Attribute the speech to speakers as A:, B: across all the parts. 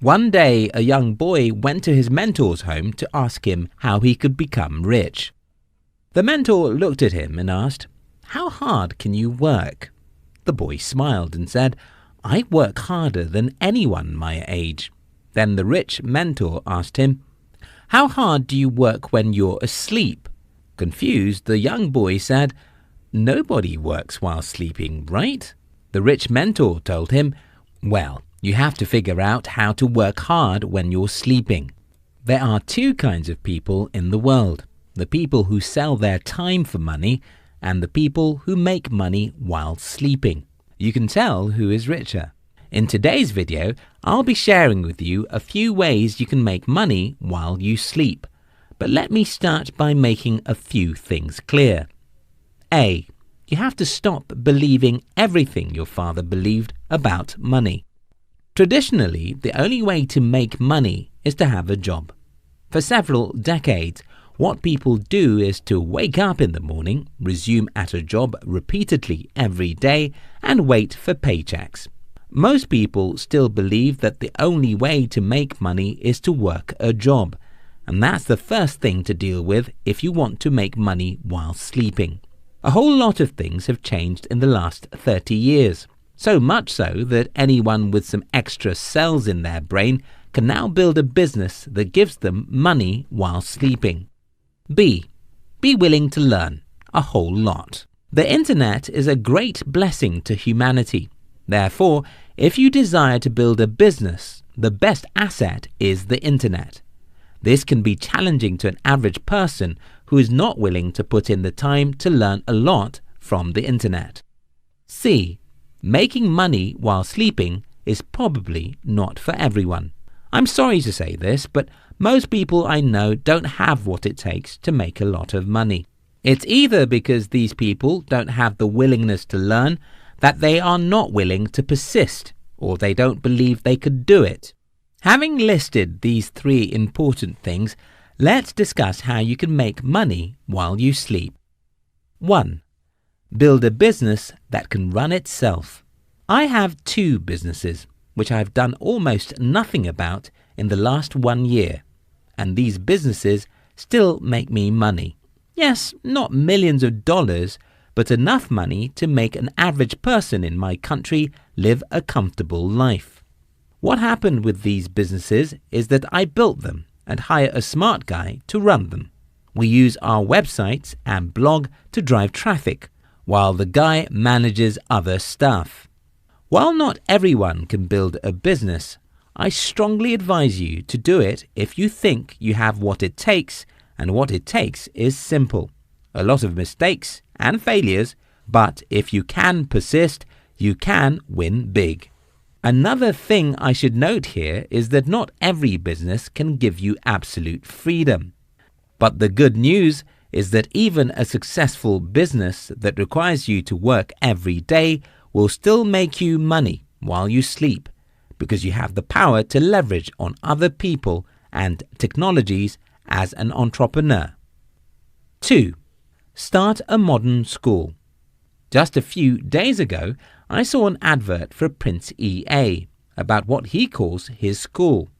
A: One day, a young boy went to his mentor's home to ask him how he could become rich. The mentor looked at him and asked, "How hard can you work?" The boy smiled and said, "I work harder than anyone my age." Then the rich mentor asked him, "How hard do you work when you're asleep?" Confused, the young boy said, "Nobody works while sleeping, right?" The rich mentor told him, "Well, you have to figure out how to work hard when you're sleeping. There are two kinds of people in the world, the people who sell their time for money and the people who make money while sleeping. You can tell who is richer." In today's video, I'll be sharing with you a few ways you can make money while you sleep. But let me start by making a few things clear. A. You have to stop believing everything your father believed about money. Traditionally, the only way to make money is to have a job. For several decades, what people do is to wake up in the morning, resume at a job repeatedly every day, and wait for paychecks. Most people still believe that the only way to make money is to work a job, and that's the first thing to deal with if you want to make money while sleeping. A whole lot of things have changed in the last 30 years. So much so that anyone with some extra cells in their brain can now build a business that gives them money while sleeping. B. Be willing to learn a whole lot. The internet is a great blessing to humanity. Therefore, if you desire to build a business, the best asset is the internet. This can be challenging to an average person who is not willing to put in the time to learn a lot from the internet. C. Making money while sleeping is probably not for everyone. I'm sorry to say this, but most people I know don't have what it takes to make a lot of money. It's either because these people don't have the willingness to learn, that they are not willing to persist, or they don't believe they could do it. Having listed these three important things, let's discuss how you can make money while you sleep. 1. Build a business that can run itself. I have two businesses, which I've done almost nothing about in the last 1 year, and these businesses still make me money. Yes, not millions of dollars, but enough money to make an average person in my country live a comfortable life. What happened with these businesses is that I built them and hire a smart guy to run them. We use our websites and blog to drive traffic, while the guy manages other stuff. While not everyone can build a business, I strongly advise you to do it if you think you have what it takes, and what it takes is simple. A lot of mistakes and failures, but if you can persist, you can win big. Another thing I should note here is that not every business can give you absolute freedom. But the good news is that even a successful business that requires you to work every day will still make you money while you sleep, because you have the power to leverage on other people and technologies as an entrepreneur. 2. Start a modern school. Just a few days ago, I saw an advert for Prince EA about what he calls his school.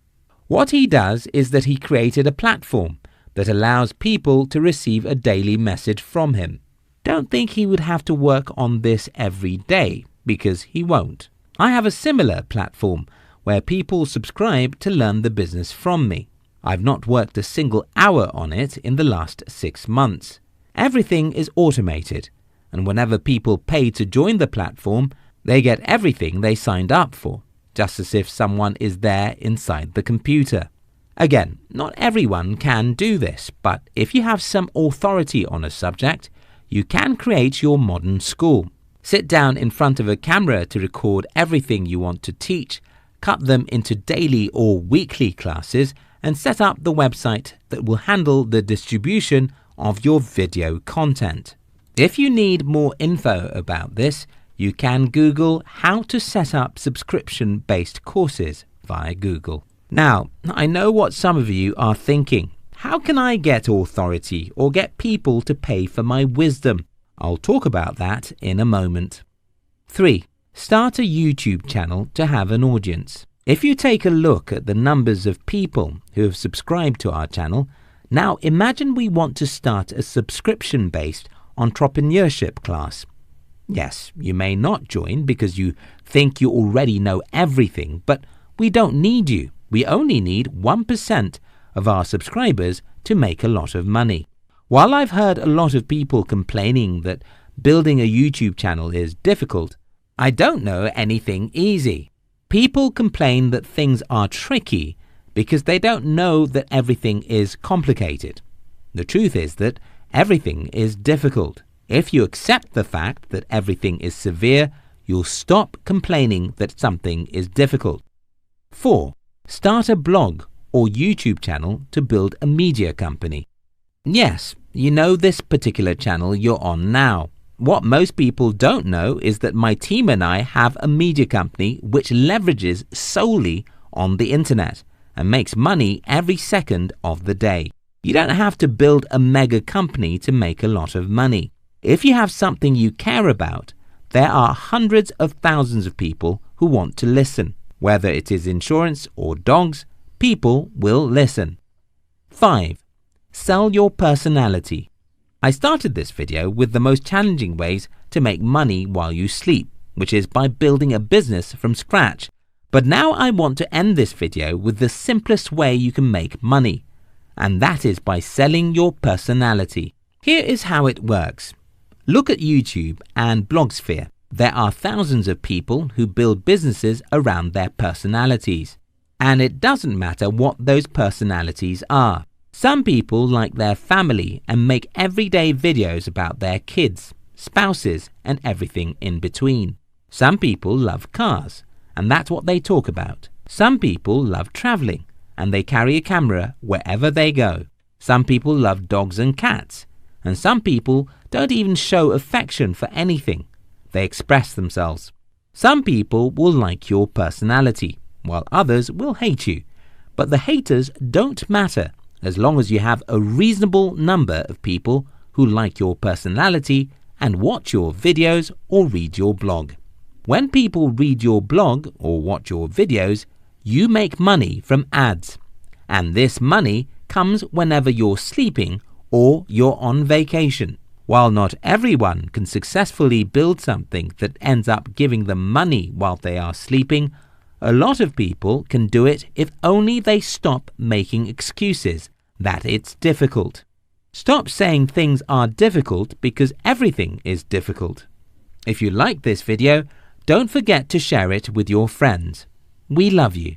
A: What he does is that he created a platform that allows people to receive a daily message from him. Don't think he would have to work on this every day, because he won't. I have a similar platform where people subscribe to learn the business from me. I've not worked a single hour on it in the last 6 months. Everything is automated, and whenever people pay to join the platform, they get everything they signed up for, just as if someone is there inside the computer. Again, not everyone can do this, but if you have some authority on a subject, you can create your modern school. Sit down in front of a camera to record everything you want to teach, cut them into daily or weekly classes, and set up the website that will handle the distribution of your video content. If you need more info about this, you can Google how to set up subscription-based courses via Google. Now, I know what some of you are thinking. How can I get authority or get people to pay for my wisdom? I'll talk about that in a moment. 3. Start a YouTube channel to have an audience. If you take a look at the numbers of people who have subscribed to our channel, now imagine we want to start a subscription-based entrepreneurship class. Yes, you may not join because you think you already know everything, but we don't need you. We only need 1% of our subscribers to make a lot of money. While I've heard a lot of people complaining that building a YouTube channel is difficult, I don't know anything easy. People complain that things are tricky because they don't know that everything is complicated. The truth is that everything is difficult. If you accept the fact that everything is severe, you'll stop complaining that something is difficult. 4. Start a blog or YouTube channel to build a media company. Yes, you know this particular channel you're on now. What most people don't know is that my team and I have a media company which leverages solely on the internet and makes money every second of the day. You don't have to build a mega company to make a lot of money. If you have something you care about, there are hundreds of thousands of people who want to listen. Whether it is insurance or dogs, people will listen. 5. Sell your personality. I started this video with the most challenging ways to make money while you sleep, which is by building a business from scratch. But now I want to end this video with the simplest way you can make money, and that is by selling your personality. Here is how it works. Look at YouTube and Blogsphere. There are thousands of people who build businesses around their personalities. And it doesn't matter what those personalities are. Some people like their family and make everyday videos about their kids, spouses, and everything in between. Some people love cars, and that's what they talk about. Some people love traveling, and they carry a camera wherever they go. Some people love dogs and cats, and some people don't even show affection for anything. They express themselves. Some people will like your personality, while others will hate you. But the haters don't matter as long as you have a reasonable number of people who like your personality and watch your videos or read your blog. When people read your blog or watch your videos, you make money from ads. And this money comes whenever you're sleeping or you're on vacation. While not everyone can successfully build something that ends up giving them money while they are sleeping, a lot of people can do it if only they stop making excuses that it's difficult. Stop saying things are difficult because everything is difficult. If you like this video, don't forget to share it with your friends. We love you.